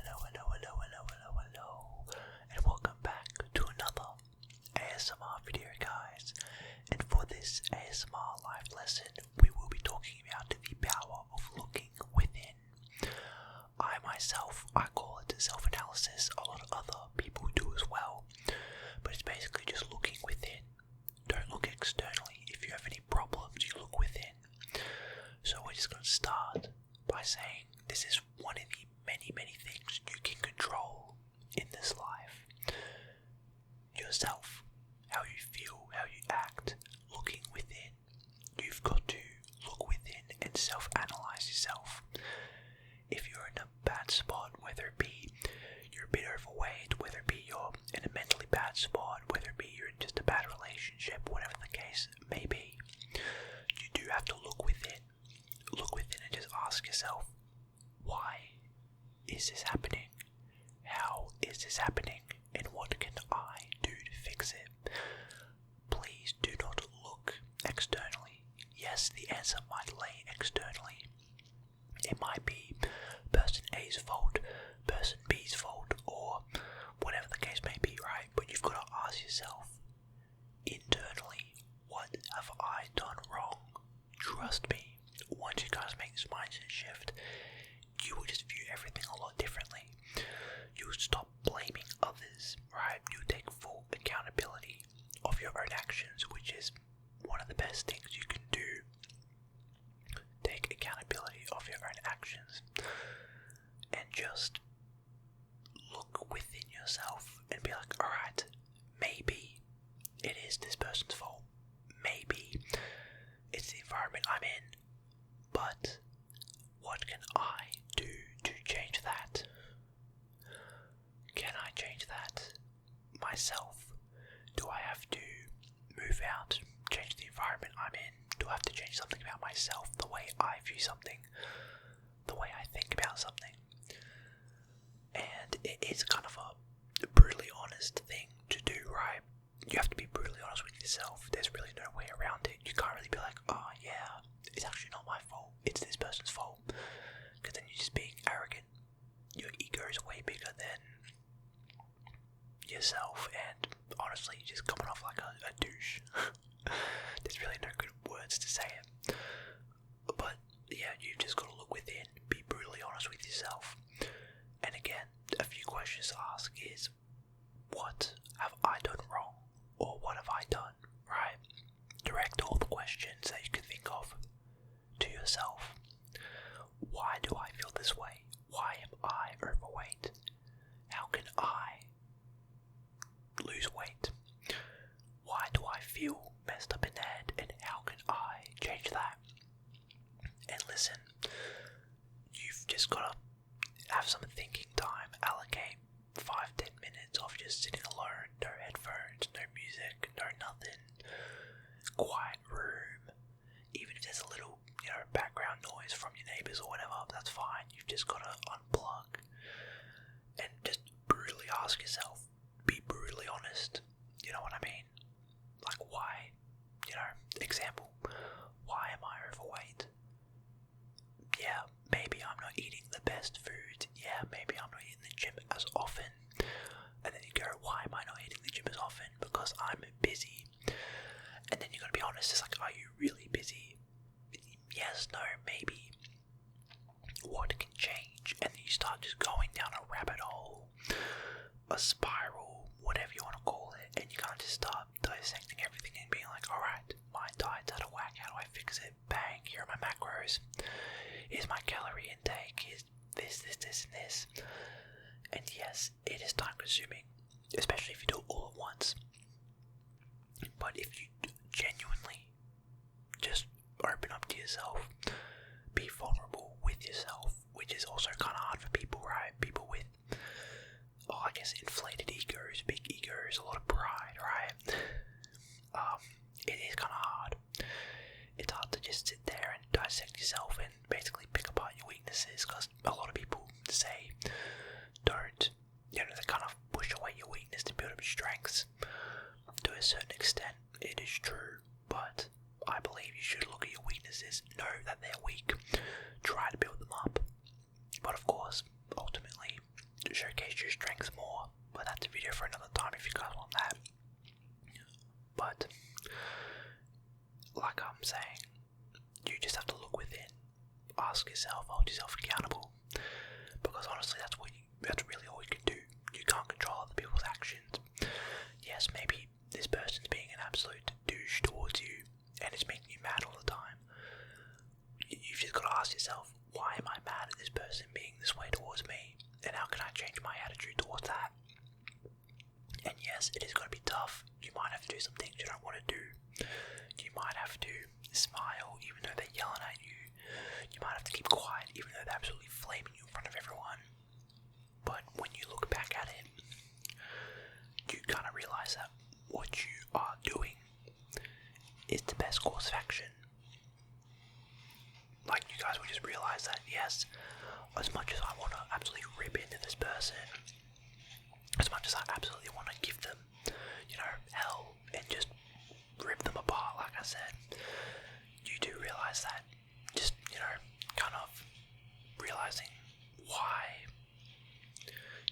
hello, and welcome back to another ASMR video, guys. And for this ASMR live lesson, we will be talking about the power of looking within. I myself, I call it self-analysis. A lot of other people do as well, but it's basically just looking within. Don't look externally. If you have any problems, you look within. So we're just going to start by saying this is one of the many things you can control in this life. Yourself, how you feel, how you act, looking within. You've got to look within and self-analyze yourself. If you're in a bad spot, whether it be you're a bit overweight, whether it be you're in a mentally bad spot, whether it be you're in just a bad relationship, whatever the case may be, you do have to look within. Look within and just ask yourself, why is this happening? How is this happening? And what can I do to fix it? Please do not look externally. Yes, the answer might lay externally. It might be person A's fault, person B's fault, or whatever the case may be, right? But you've got to ask yourself, internally, what have I done wrong? Trust me, once you guys make this mindset shift, you will just view everything a lot differently. You'll stop blaming others, right? You'll take full accountability of your own actions, which is one of the best things you can do. Take accountability of your own actions and just look within yourself and be like, alright, maybe it is this person's fault. Maybe it's the environment I'm in. But what can I do to change that? Can I change that myself? Do I have to move out, change the environment I'm in? Do I have to change something about myself, the way I view something, the way I think about something? And it is kind of a brutally honest thing to do, right? You have to be brutally honest with yourself. There's really no way around it. You can't really be like, oh yeah, it's actually not my fault, it's this person's fault. Because then you're just being arrogant. Your ego is way bigger than yourself, and honestly, you're just coming off like a douche. There's really no good words to say it. But yeah, you've just got to look within, be brutally honest with yourself. And again, a few questions to ask is, what have I done wrong? Or what have I done right? Direct all the questions that you can think of to yourself. Why do I feel this way? Why am I overweight? How can I lose weight? Why do I feel messed up in the head, and how can I change that? And listen, you've just got to have some thinking time. Allocate 5-10 minutes of just sitting alone, no headphones, no music, no nothing, quiet room. Even if there's a little, background noise from your neighbours or whatever, that's fine. You've just got to unplug and just brutally ask yourself, be brutally honest. You know what I mean? Like, why? Example, why am I overweight? Yeah, maybe I'm not eating the best food. Yeah, maybe I'm not hitting the gym as often. And then you go, why am I not hitting the gym as often? Because I'm busy. And then you got to be honest, it's like, are you really busy? Yes, no, maybe. What can change? And then you start just going down a rabbit hole, a spiral, whatever you want to call it, and you can't just start dissecting everything and being like, alright, my diet's out of whack, how do I fix it? Bang, here are my macros, here's my calorie intake, here's this, and this. And yes, it is time consuming, especially if you do it all at once. But if you genuinely just open up to yourself, be vulnerable with yourself, which is also kind of hard for people, right? People with, inflated egos, big egos, a lot of pride, right? It is kind of hard. It's hard to just sit there and dissect yourself and basically pick apart your weaknesses, because a lot of people say don't, they kind of push away your weakness to build up strengths. To a certain extent, it is true, but I believe you should look at your weaknesses, know that they're weak, try to build them up. But of course, ultimately, ask yourself, hold yourself accountable, because honestly that's really all you can do. You can't control other people's actions. Yes, maybe this person's being an absolute douche towards you and it's making you mad all the time. You've just got to ask yourself, why am I mad at this person being this way towards me, and how can I change my attitude towards that? And yes, it is going to be tough. You might have to do some things you don't want to do. You might have to smile even though they're yelling at you. You might have to keep quiet even though they're absolutely flaming you in front of everyone. But when you look back at it, you kind of realize that what you are doing is the best course of action. Like, you guys will just realize that, yes, as much as I want to absolutely rip into this person, as much as I absolutely want to give them, hell, and just rip them apart, like I said, you do realize that, just, kind of realizing why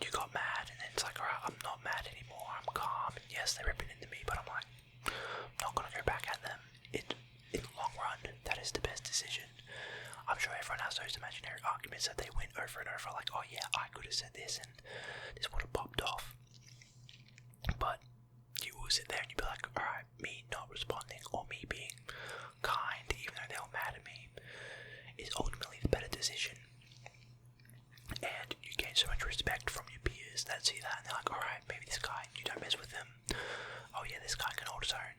you got mad, and then it's like, alright, I'm not mad anymore, I'm calm, and yes, they're ripping into me, but I'm like, I'm not going to go back at them. In the long run, that is the best decision. I'm sure everyone has those imaginary arguments that they win over and over, like, oh yeah, I could have said this and this would have popped off. But you will sit there and you'll be like, alright, me not responding or me being kind even though they were mad at me is ultimately the better decision. And you gain so much respect from your peers that see that and they're like, alright, maybe this guy, you don't mess with him. Oh yeah, this guy can hold his own.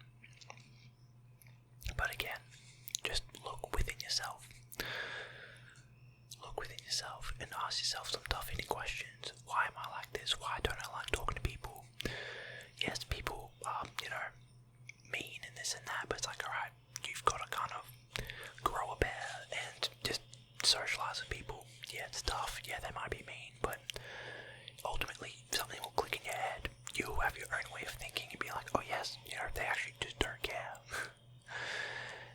But again, just look within yourself. Look within yourself and ask yourself some tough hitting questions. Why am I like this? Why don't I like talking to people? Yes, people are, mean and this and that, but it's like, alright, you've got to kind of grow a pair and just socialise with people. Yeah, it's tough. Yeah, they might be mean, but ultimately something will click in your head. You'll have your own way of thinking and be like, oh yes, they actually just don't care.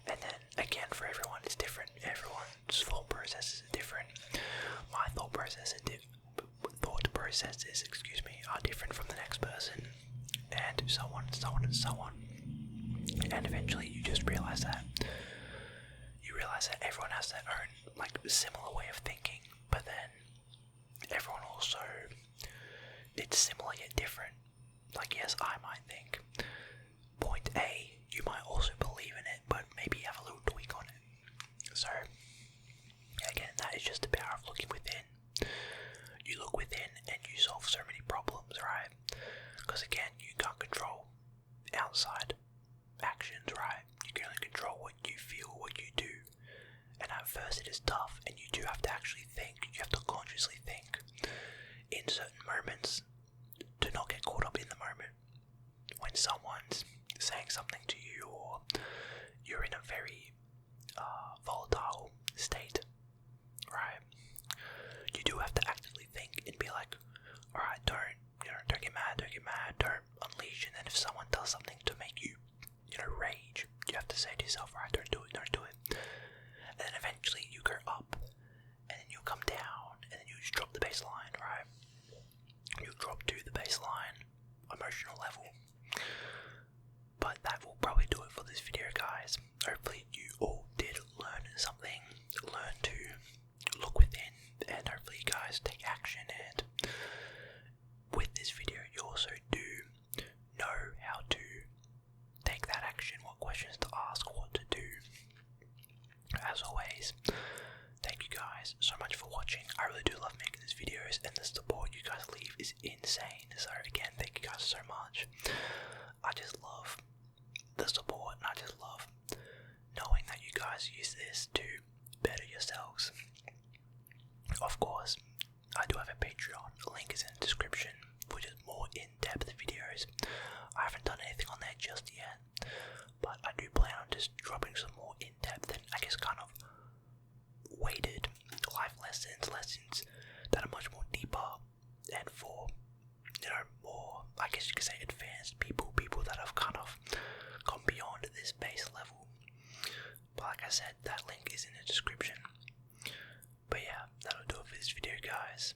And then again, for everyone it's different. Everyone's thought processes are different. My thought processes are different from the next person, and so on and so on and so on. And eventually you just realize that everyone has their own similar way of thinking, but then everyone also, it's similar yet different. Like, yes, I might think point A, you might also believe in it, but maybe have a little tweak on it. So again, that is just the power of looking within. You look within and you solve so many problems, right? Because again, you can't control outside actions, right? You can only control what you feel, what you do. And at first it is tough, and you do have to actually think. You have to consciously think in certain moments to not get caught up in the moment. When someone's saying something to you, or you're in a very volatile state, right? You do have to actively think and be like, alright, don't get mad, don't unleash. And then if someone does something to make you, rage, you have to say to yourself, alright, don't do it. And then eventually you go up, and then you'll come down, and then you just drop the baseline, right? You'll drop to the baseline emotional level. But that will probably do it for this video, guys. Hopefully you all did learn something, learn to look within, and hopefully you guys take action. And with this video you also do know how to take that action, what questions to ask, what to do. As always, thank you guys so much for watching. I really do love making these videos, and the support you guys leave is insane. So again, thank you guys so much. I just love the support, and I just love knowing that you guys use this to better yourselves. Of course, I do have a Patreon. The link is in the description for just more in-depth videos. I haven't done anything on there just yet, but I do plan on just dropping some more in-depth and I guess kind of weighted life lessons that are much more deeper and for, more, I guess you could say, advanced people that have kind of gone beyond this base level. But like I said, that link is in the description. But yeah, that'll do it for this video, guys.